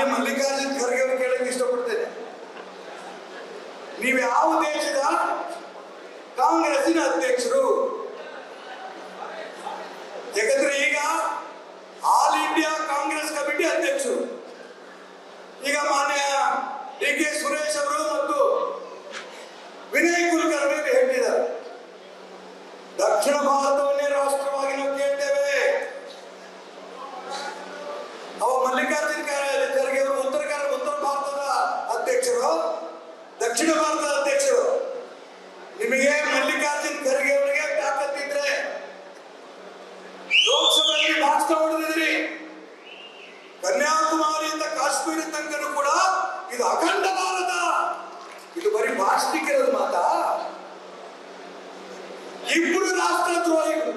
ಮಾನ್ಯ ಮಲ್ಲಿಕಾರ್ಜುನ್ ಖರ್ಗೆ ಅವರು ಕೇಳಕ್ಕೆ ಇಷ್ಟಪಡ್ತೇನೆ, ನೀವು ಯಾವ ದೇಶದ ಕಾಂಗ್ರೆಸ್ಸಿನ ಅಧ್ಯಕ್ಷರು? ಯಾಕಂದ್ರೆ ಈಗ ಆಲ್ ಇಂಡಿಯಾ ಕಾಂಗ್ರೆಸ್ ಕಮಿಟಿ ಅಧ್ಯಕ್ಷರು ಈಗ ಮಾನ್ಯ ಡಿ.ಕೆ. ಸುರೇಶ್ ಅವರು ಮತ್ತು ವಿನಯ್ ಕುಲಕರ್ಣಿ ಹೇಳ್ತಿದ್ದಾರೆ, ದಕ್ಷಿಣ ಭಾರತವನ್ನೇ ರಾಷ್ಟ್ರವಾಗಿ ನಾವು ಕೇಳ್ತೇವೆ. ಅವ ಮಲ್ಲಿಕಾರ್ಜುನ್ ಖರ್ಗೆ ಅವರು ಉತ್ತರ ಭಾರತದ ಅಧ್ಯಕ್ಷರು, ದಕ್ಷಿಣ ಭಾರತದ ಅಧ್ಯಕ್ಷರು. ನಿಮಗೆ ಮಲ್ಲಿಕಾರ್ಜುನ್ ಖರ್ಗೆ ಅವರಿಗೆ ತಾಕತ್ತಿದ್ರೆ ಲೋಕಸಭೆಯಲ್ಲಿ ಭಾಷಣ ಹೊಡೆದಿದ್ರಿ, ಕನ್ಯಾಕುಮಾರಿಯಿಂದ ಕಾಶ್ಮೀರ ತನಕನೂ ಕೂಡ ಇದು ಅಖಂಡ ಭಾರತ, ಇದು ಬರೀ ಭಾಷಣಿಕಿರೋದು ಮಾತಾ? ಇಬ್ಬರು ರಾಷ್ಟ್ರದ್ರೋಹಿಗಳು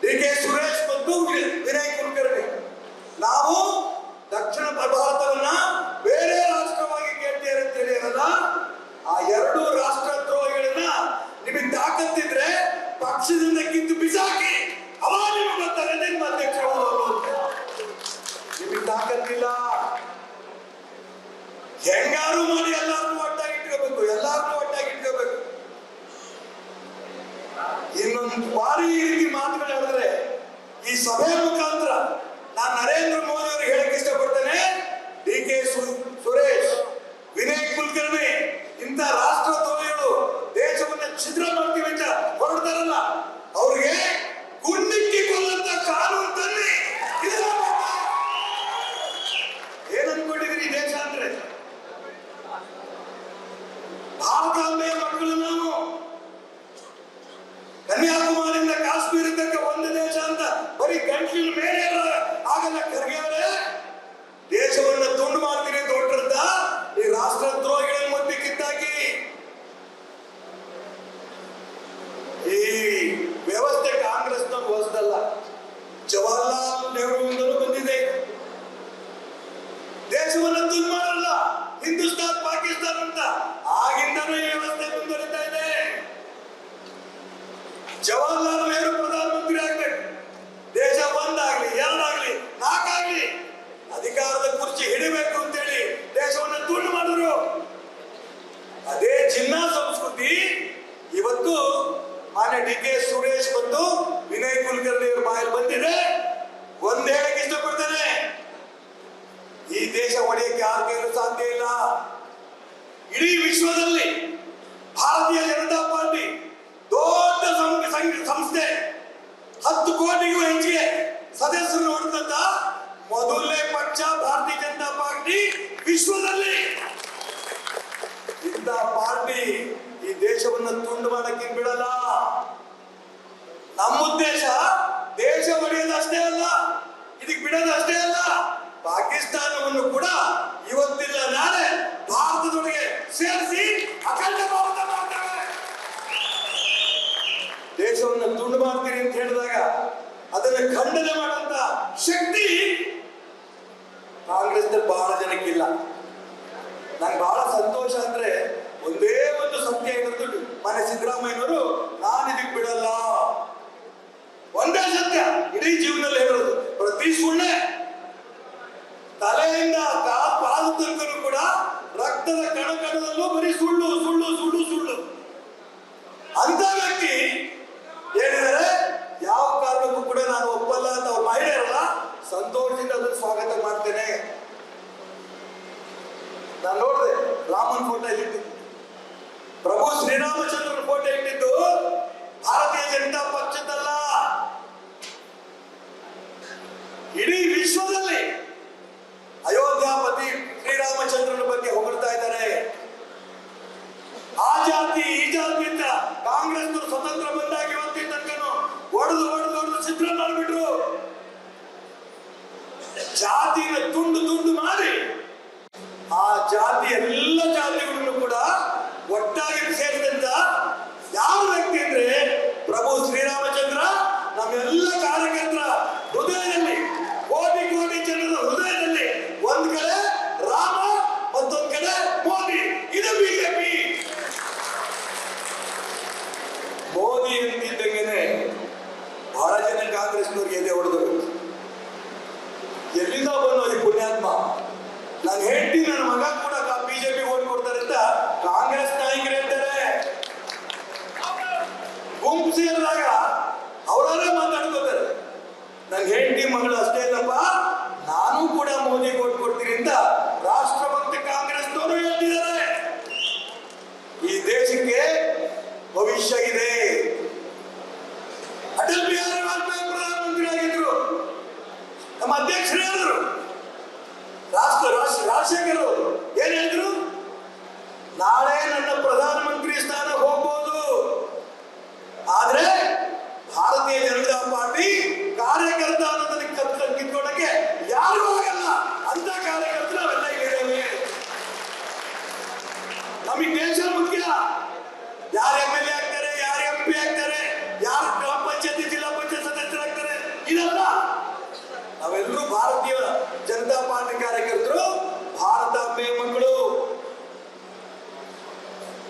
ಡಿ.ಕೆ. ಸುರೇಶ್ ಮತ್ತು ವಿನಯ್ ಕುಲಕರ್ಣಿ. ನಾವು ದಕ್ಷಿಣ ಭಾರತವನ್ನ ಬೇರೆ ರಾಷ್ಟ್ರವಾಗಿ ಕೇಳ್ತೇವೆ ಅಂತ ಹೇಳಿರಲ್ಲ, ಆ ಎರಡು ರಾಷ್ಟ್ರದ್ರೋಹಿಗಳನ್ನ ನಿಮಗೆ ತಾಕತ್ತಿದ್ರೆ ಪಕ್ಷದಿಂದ ಕಿತ್ತು ಬಿಸಾಕಿ ಅವಾಗ ನಿಮಗೆ ಬರ್ತಾರೆ ನಿಮ್ಮ ಅಧ್ಯಕ್ಷರು ಅಂತ. ನಿಮಗೆ ತಾಕತ್ತಿಲ್ಲ, ಹೆಂಗಾರು ಮಾಡಿ ಎಲ್ಲಾರನ್ನೂ ಒಟ್ಟಾಗಿ ಇಟ್ಕೋಬೇಕು. ಇನ್ನೊಂದು ಬಾರಿ ಈ ರೀತಿ ಮಾತುಗಳು ಹೇಳಿದ್ರೆ ಈ ಸಭೆ ಮುಖಾಂತರ ನಾನು ನರೇಂದ್ರ ಮೋದಿ ಅವರಿಗೆ ಹೇಳಕ್ಕೆ ಇಷ್ಟಪಡ್ತೇನೆ, ಡಿ.ಕೆ. ಸುರೇಶ್, ವಿನಯ್ ಕುಲಕರ್ಣಿ ಇಂಥ ರಾಷ್ಟ್ರದ್ರೋಹಿಗಳು ದೇಶವನ್ನ ಛಿದ್ರ ಮಾಡ್ತೀವಿ ಅಂತ ಹೊರಡ್ತಾರಲ್ಲ, ಅವ್ರಿಗೆ ಗುಂಡಿಕ್ಕಿ ಕೊಲ್ಲಂತ ಕಾನೂನು ತನ್ನಿ. ಏನ್ ಅನ್ಕೊಂಡಿದ್ದೀರಿ ದೇಶ ಅಂದ್ರೆ? ಭಾರತಾಂಬೆಯ ಮಕ್ಕಳು ನಾವು, ಕನ್ಯಾಕುಮಾರಿಯಿಂದ ಕಾಶ್ಮೀರ ತನಕ ಒಂದು ದೇಶ ಅಂತ ಬರೀ ಗಂಟ್ಲಿನ ಮೇಲೆ ಆಗಲ್ಲ. ಖರ್ಗೆ ಅವರೇ, ದೇಶವನ್ನ ತುಂಡು ಮಾಡ್ತೀರಿ ದೊಡ್ಡದ ಈ ರಾಷ್ಟ್ರದ್ರೋಹಿಗಳ ಮಧ್ಯೆ ಕಿತ್ತಾಕಿ. ಈ ವ್ಯವಸ್ಥೆ ಕಾಂಗ್ರೆಸ್ನ ಹೊಸದಲ್ಲ, ಜವಾಹರ್ಲಾಲ್ ನೆಹರು ಬಂದಿದೆ. ದೇಶವನ್ನ ತುಂಡು ಮಾಡಲ್ಲ, ಹಿಂದೂಸ್ತಾನ್ ಪಾಕಿಸ್ತಾನ ಅಂತ ಆಗಿಂದನೂ ಈ ವ್ಯವಸ್ಥೆ ಮುಂದುವರಿತಾ ಇದೆ. ಜವಾಹರ್ಲಾಲ್ ನೆಹರು ಪ್ರಧಾನಮಂತ್ರಿ ಆಗ್ಬೇಕು, ದೇಶ ಒಂದಾಗ್ಲಿ, ಎರಡಾಗ್ಲಿ, ನಾಲ್ಕಾಗ್ಲಿ ಅಧಿಕಾರದ ಕುರ್ಚಿ ಹಿಡಿಬೇಕು ಅಂತೇಳಿ ದೇಶವನ್ನು ತುಂಡು ಮಾಡಿದ್ರು. ಅದೇ ಜಿನ್ನಾ ಸಂಸ್ಕೃತಿ ಇವತ್ತು ಮಾನ್ಯ ಡಿ.ಕೆ. ಸುರೇಶ್ ಮತ್ತು ವಿನಯ್ ಕುಲಕರ್ಣಿ ಅವರ ಬಾಯಲ್ಲಿ ಬಂದಿದೆ. ಒಂದ್ ಹೇಳಕ್ಕೆ ಇಷ್ಟಪಡ್ತೇನೆ, ಈ ದೇಶ ಒಡೆಯಕ್ಕೆ ಯಾರ ಕೈಲೂ ಸಾಧ್ಯ ಇಲ್ಲ. ಇಡೀ ವಿಶ್ವದಲ್ಲಿ ಭಾರತೀಯ ಜನತಾ ಪಾರ್ಟಿ ದೊಡ್ಡ ಸಂಸ್ಥೆ, 10 ಕೋಟಿಗೂ ಹೆಚ್ಚಿಗೆ ಸದಸ್ಯರು ಹೊಂದಂತ ಮೊದಲನೇ ಪಕ್ಷ ಭಾರತೀಯ ಜನತಾ ಪಾರ್ಟಿ ವಿಶ್ವದಲ್ಲಿ. ಇಂಥ ಪಾರ್ಟಿ ಈ ದೇಶವನ್ನ ತುಂಡು ಮಾಡಕ್ಕೆ ಬಿಡಲ್ಲ. ನಮ್ಮ ಉದ್ದೇಶ ದೇಶ ಒಡೆಯೋದಷ್ಟೇ ಅಲ್ಲ, ಇದಕ್ಕೆ ಬಿಡೋದಷ್ಟೇ ಅಲ್ಲ, ಪಾಕಿಸ್ತಾನವನ್ನು ಕೂಡ ಇವತ್ತಿಲ್ಲ ನಾಳೆ ಭಾರತದೊಳಗೆ ಸೇರಿಸಿ ಅಖಂಡ ಭಾರತ ಮಾಡ್ತೇವೆ. ದೇಶವನ್ನು ತುಂಡು ಮಾಡ್ತೀರಿ ಅಂತ ಹೇಳಿದಾಗ ಅದನ್ನು ಖಂಡನೆ ಮಾಡುವಂತ ಶಕ್ತಿ ಕಾಂಗ್ರೆಸ್ನಲ್ಲಿ ಬಹಳ ಜನಕ್ಕಿಲ್ಲ. ನಂಗೆ ಬಹಳ ಸಂತೋಷ ಅಂದ್ರೆ ಒಂದೇ ಒಂದು ಸತ್ಯ ಇರುತ್ತೆ, ಮನೆ ಸಿದ್ದರಾಮಯ್ಯನವರು ನಾನು ಇದಕ್ಕೆ ಬಿಡಲ್ಲ, ಒಂದೇ ಸತ್ಯ ಇಡೀ ಜೀವನದಲ್ಲಿ ಹೇಳೋದು. ಪ್ರತಿ ಸುಳ್ಳೆ ತಲೆಯಿಂದ ಪಾದ ತನಕನೂ ಕೂಡ ರಕ್ತದ ಕಣಕಣದಲ್ಲೂ ಬರೀ ಸುಳ್ಳು ಸುಳ್ಳು ಸುಳ್ಳು ಸುಳ್ಳು. ಅಂತ ವ್ಯಕ್ತಿ ಹೇಳಿದರೆ ಯಾವ ಕಾರಣಕ್ಕೂ ಕೂಡ ನಾನು ಒಪ್ಪಲ್ಲ ಅಂತ ಅವ್ರ ಮಹಿಳೆಯರಲ್ಲ, ಸಂತೋಷದಿಂದ ಅದನ್ನು ಸ್ವಾಗತ ಮಾಡ್ತೇನೆ. ನಾನು ನೋಡಿದೆ ರಾಮನ್ ಫೋಟೋ ಇಟ್ಟಿದ್ದು, ಪ್ರಭು ಶ್ರೀರಾಮಚಂದ್ರನ ಫೋಟೋ ಇಟ್ಟಿದ್ದು ಭಾರತೀಯ ಜನತಾ ಪಕ್ಷದಲ್ಲ, ಇಡೀ ವಿಶ್ವದಲ್ಲಿ ಅಯೋಧ್ಯಾಪತಿ ಶ್ರೀರಾಮಚಂದ್ರನ ಬಗ್ಗೆ ಹೊಗಳ್ತಾ ಇದ್ದಾರೆ. ಆ ಜಾತಿ ಈ ಜಾತಿ ಅಂತ ಕಾಂಗ್ರೆಸ್ ಸ್ವತಂತ್ರ ಬಂದಾಗ ಇವತ್ತಿನ ತನಕನು ಹೊಡೆದು ಚಿತ್ರ ಮಾಡಿಬಿಟ್ರು. ಜಾತಿನ ತುಂಡು ಮಾಡಿ ಆ ಜಾತಿ ಎಲ್ಲ ಜಾತಿಗಳನ್ನು ಕೂಡ ಒಟ್ಟಾಗಿ ಸೇರಿದಂತ ಯಾವ ವ್ಯಕ್ತಿ ಅಂದ್ರೆ ಪ್ರಭು ಶ್ರೀರಾಮಚಂದ್ರ ನಮ್ಮೆಲ್ಲ ಕಾರ್ಯಕರ್ತರ ಹೃದಯದಲ್ಲಿ, ಕೋಟಿ ಕೋಟಿ ಜನರ ಹೃದಯದಲ್ಲಿ ಒಂದ್ ಕಡೆ ರಾಮ, ಮತ್ತೊಂದ್ ಕಡೆ ಮೋದಿ. ಇದು ಬಿಜೆಪಿ. ಮೋದಿ ಅಂತಿದ್ದಂಗೆನೆ ಬಹಳ ಜನ ಕಾಂಗ್ರೆಸ್ನವ್ರಿಗೆ ಎದೆ ಹೊಡೆದರು. ಎಲ್ಲಿಂದ ಬಂದು ಈ ಪುಣ್ಯ ನನ್ನ ಹೆಂಡತಿ ನನ್ನ ಮಗ ಕೂಡ ಬಿಜೆಪಿ ಓಟ್ ಕೊಡ್ತಾರೆ ಅಂತ ಕಾಂಗ್ರೆಸ್ ನಾಯಕರು ಹೇಳ್ತಾರೆ. ಗುಂಪು ಸೇರಿದಾಗ ಅವರೇ ಮಾತಾಡ್ಕೋತಾರೆ. ನನ್ನ ಹೆಂಡತಿ ಮಗಳು ಅಷ್ಟೇ ಇಲ್ಲಪ್ಪ, ನಾನು ಕೂಡ ಮೋದಿ ಓಟ್ ಕೊಡ್ತೀನಿ ಅಂತ ರಾಷ್ಟ್ರಭಕ್ತ ಕಾಂಗ್ರೆಸ್ನವರು ಹೇಳ್ತಿದ್ದಾರೆ. ಈ ದೇಶಕ್ಕೆ ಭವಿಷ್ಯ ಇದೆ. ಅಟಲ್ ಬಿಹಾರಿ ವಾಜಪೇಯಿ ಪ್ರಧಾನಮಂತ್ರಿ ಆಗಿದ್ರು, ನಮ್ಮ ಅಧ್ಯಕ್ಷರು ಹೇಳಿದ್ರು, ರಾಜಶೇಖರ್ ಅವರು ಏನ್ ಹೇಳಿದ್ರು, ನಾಳೆ ನನ್ನ ಪ್ರಧಾನಮಂತ್ರಿ ಸ್ಥಾನ ಹೋಗ್ಬೋದು, ಆದ್ರೆ ಭಾರತೀಯ ಜನತಾ ಪಾರ್ಟಿ ಕಾರ್ಯಕರ್ತ ಅನ್ನೋದನ್ನ ಕಿತ್ಕೊಳ್ಳಕ್ಕೆ ಯಾರು ಹೋಗಲ್ಲ ಅಂತ ಕಾರ್ಯಕರ್ತರು ನಾವೆಲ್ಲ ಇದ್ದೇವೆ. ನಮಗೆ ದೇಶ ಮುಖ್ಯ. ಯಾರು MLA ಆಗ್ತಾರೆ, ಯಾರು MP ಆಗ್ತಾರೆ, ಯಾರು ಗ್ರಾಮ ಪಂಚಾಯತಿ ಜಿಲ್ಲಾ ಪಂಚಾಯತ್ ಸದಸ್ಯರಾಗ್ತಾರೆ, ಇದಲ್ಲ. ನಾವೆಲ್ಲರೂ ಭಾರತೀಯ ಜನತಾ ಪಾರ್ಟಿ ಕಾರ್ಯಕರ್ತರು, ಭಾರತಾಂಬೆಯ ಮಕ್ಕಳು.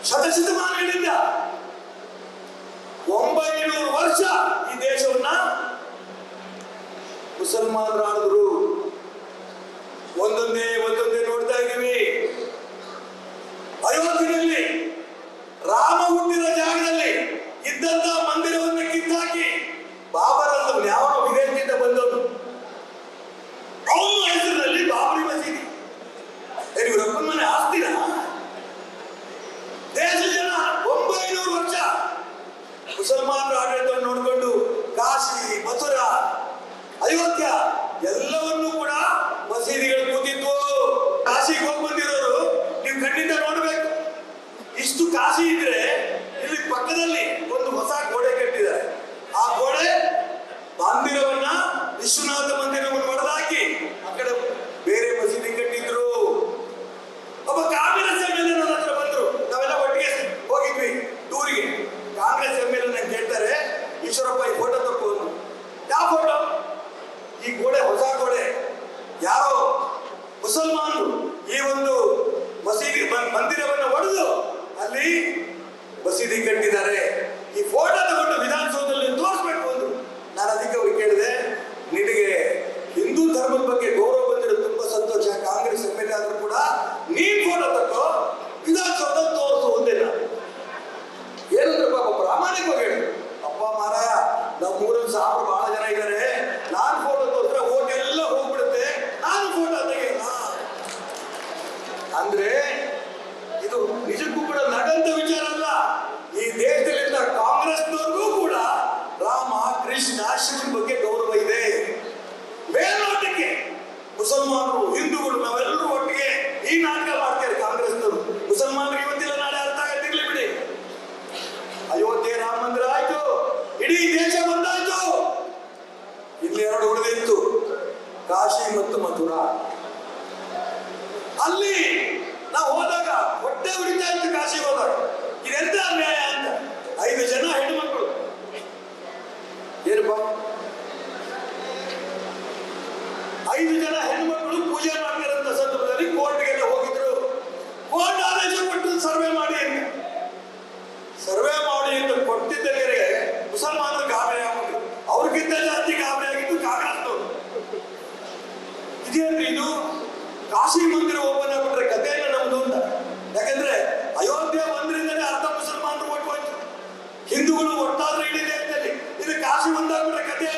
ಶತಶತಮಾನಗಳಿಂದ 900 ವರ್ಷ ಈ ದೇಶವನ್ನ ಮುಸಲ್ಮಾನರು ಆಳಿದ್ರು. ಒಂದೊಂದೇ ನೋಡ್ತಾ ಇದ್ದೀವಿ. ಅಯೋಧ್ಯೆಯಲ್ಲಿ ರಾಮ ಹುಟ್ಟಿದ ಜಾಗದಲ್ಲಿ ಇದ್ದಂತ ಮಂದಿರವನ್ನು ಕಿತ್ತಾಕಿ ಬಾಬರ್ ಅಂತ ಯಾವ ವಿದೇಶದಿಂದ ಬಂದವನು, ಅವನ ಹೆಸರಿನಲ್ಲಿ ಬಾಬರಿ ಮಸೀದಿ. ಇವರಪ್ಪನ ಮನೆ ಆಸ್ತಿನ ದೇಶ ಜನ 900 ವರ್ಷ ಮುಸಲ್ಮಾನರ ಆಡಳಿತವನ್ನು ನೋಡಿಕೊಂಡು ಕಾಶಿ, ಮಥುರಾ, ಅಯೋಧ್ಯ ಎಲ್ಲವನ್ನೂ ಕೂಡ ಮಸೀದಿಗಳು ಕೂತಿದ್ವು. ಕಾಶಿಗೆ ಹೋಗಿ ಬಂದಿರೋರು ನೀವು ಖಂಡಿತ ನೋಡ್ಬೇಕು. ಇಷ್ಟು ಕಾಶಿ ಇದ್ರೆ ಇಲ್ಲಿ ಪಕ್ಕದಲ್ಲಿ ಒಂದು ಹೊಸ ಗೋಡೆ ಕಟ್ಟಿದ್ದಾರೆ. ಆ ಗೋಡೆ ಮಂದಿರವನ್ನ, ವಿಶ್ವನಾಥ ಮಂದಿರವನ್ನು ಹೊಡೆದಾಕಿ ಆ ಕಡೆ ಬೇರೆ ಮಸೀದಿ ಕಟ್ಟಿದ್ರು. ಒಬ್ಬ ಕಾಂಗ್ರೆಸ್ MLA ನನ್ನ ಹತ್ರ ಬಂದ್ರು. ನಾವೆಲ್ಲ ಒಟ್ಟಿಗೆ ಹೋಗಿದ್ವಿ ಟೂರಿಗೆ. ಕಾಂಗ್ರೆಸ್ MLA ನಂಗೆ ಕೇಳ್ತಾರೆ, ಈಶ್ವರಪ್ಪ ಈ ಫೋಟೋ ತಕ್ಕೊಂಡು. ಯಾವ ಫೋಟೋ? ಈ ಗೋಡೆ ಹೊಸ ಗೋಡೆ. ಯಾರೋ ಮುಸಲ್ಮಾನರು ಈ ಒಂದು ಮಸೀದಿ ಮಂದಿರವನ್ನು ಹೊಡೆದು ಅಲ್ಲಿ ಮಸೀದಿ ಕಟ್ಟಿದ್ದಾರೆ. ಈ ಫೋಟೋ ತಗೊಂಡು ವಿಧಾನಸೌಧದಲ್ಲಿ ತೋರಿಸ್ಬೇಕು ಅಂದ್ರು. ನಾನು ಅದಕ್ಕೆ ಅವ್ರಿಗೆ ಕೇಳಿದೆ, ನಿನಗೆ ಹಿಂದೂ ಧರ್ಮದ ಬಗ್ಗೆ ಗೌರವ ಬಂದಿರೋದು ತುಂಬಾ ಸಂತೋಷ. ಕಾಂಗ್ರೆಸ್ MLA ಆದ್ರೂ ಕೂಡ ನೀನ್ ಫೋಟೋ ತಕ್ಕೋ ವಿಧಾನಸೌಧ ತೋರಿಸು ಒಂದೇ. ಏನಂದ್ರೆ ಪಾಪ ಪ್ರಾಮಾಣಿಕವಾಗಿ ಹೇಳಿ, ಅಪ್ಪ ಮಾರಾಯ ನಮ್ಮೂರಲ್ಲಿ ಸಾಕು ಬಹಳ ಜನ ಇದ್ದಾರೆ, ನಾನ್ ಫೋಟೋ ತೋರಿಸಿದ್ರೆ ಓಟ್ ಎಲ್ಲ ಹೋಗ್ಬಿಡುತ್ತೆ, ನಾನು ಫೋಟೋ ತೆಗೆಯಲ್ಲ ಅಂದ್ರೆ ಇದು ನಿಜಕ್ಕೂ ಕೂಡ ನಡಂತ ವಿಚಾರ ಅಲ್ಲ. ಈ ದೇಶದಲ್ಲಿದ್ದ ಕಾಂಗ್ರೆಸ್ನವ್ರಿಗೂ ಕೂಡ ರಾಮ, ಕೃಷ್ಣ, ಶಿವನ ಬಗ್ಗೆ ಗೌರವ ಇದೆ. ಮೇಲ್ನೋಟಕ್ಕೆ ಮುಸಲ್ಮಾನರು, ಹಿಂದೂಗಳು ನಾವೆಲ್ಲರೂ ಒಟ್ಟಿಗೆ ಈ ನಾಟಕ ಮಾಡ್ತಾರೆ ಕಾಂಗ್ರೆಸ್ನವರು. ಮುಸಲ್ಮಾನರು ಇವತ್ತಿಲ್ಲ ನಾಳೆ ಅರ್ಥ ಆಗತ್ತಿರ್ಲಿ ಬಿಡಿ. ಅಯೋಧ್ಯೆ ರಾಮ ಮಂದಿರ ಆಯ್ತು, ಇಡೀ ದೇಶ ಬಂದಾಯ್ತು. ಇಲ್ಲಿ 2 ಉಳಿದಿತ್ತು, ಕಾಶಿ ಮತ್ತು ಮಥುರಾ. ಅಲ್ಲಿ ನಾವು ಹೋದಾಗ ಹೊಟ್ಟೆ ಉರಿತಾ ಇತ್ತು. ಕಾಶಿಗೆ ಹೋದಾಗ ಇದೆಂತ ಅನ್ಯಾಯ ಅಂತ 5 ಜನ ಹೆಣ್ಣುಮಕ್ಕಳು, ಏನಪ್ಪ 5 ಜನ ಹೆಣ್ಣುಮಕ್ಕಳು ಪೂಜೆ ಮಾಡ್ತಿರೋಂಥ ಸಂದರ್ಭದಲ್ಲಿ ಕೋರ್ಟ್ಗೆಲ್ಲ ಹೋಗಿದ್ರು. ಕೋರ್ಟ್ ಆದೇಶ ಕೊಟ್ಟು ಸರ್ವೆ ಮಾಡಿ ಅಂತ. ಸರ್ವೆ ಮಾಡಿ ಅಂತ ಕೊಟ್ಟಿದ್ದಕ್ಕೆ ಮುಸಲ್ಮಾನರು ಗಾಬರಿ ಆಗಿದ್ರು. ಅವ್ರಿಗಿಂತ ಜಾಸ್ತಿ ಗಾಬರಿ ಆಗಿದ್ದು ಕಾಂಗ್ರೆಸ್ನವರು. ಇದೇನ್ರಿ ಇದು? ಕಾಶಿ ಮಂದಿರ ಓಪನ್ ಆಗ್ಬಿಟ್ರೆ ಕಥೆ ಇಲ್ಲ ನಮ್ದು ಅಂತ. ಯಾಕಂದ್ರೆ ಅಯೋಧ್ಯ ಬಂದ್ರಿಂದಲೇ ಅರ್ಧ ಮುಸಲ್ಮಾನರು ಓಟ್ ಹೋಯ್ತು. ಹಿಂದೂಗಳು ಒಟ್ಟಾದ್ರೆ ಇಡೀ ದೇಶದಲ್ಲಿ. ಇದು ಕಾಶಿ ಬಂದಾಗ್ಬಿಟ್ರೆ ಕಥೆ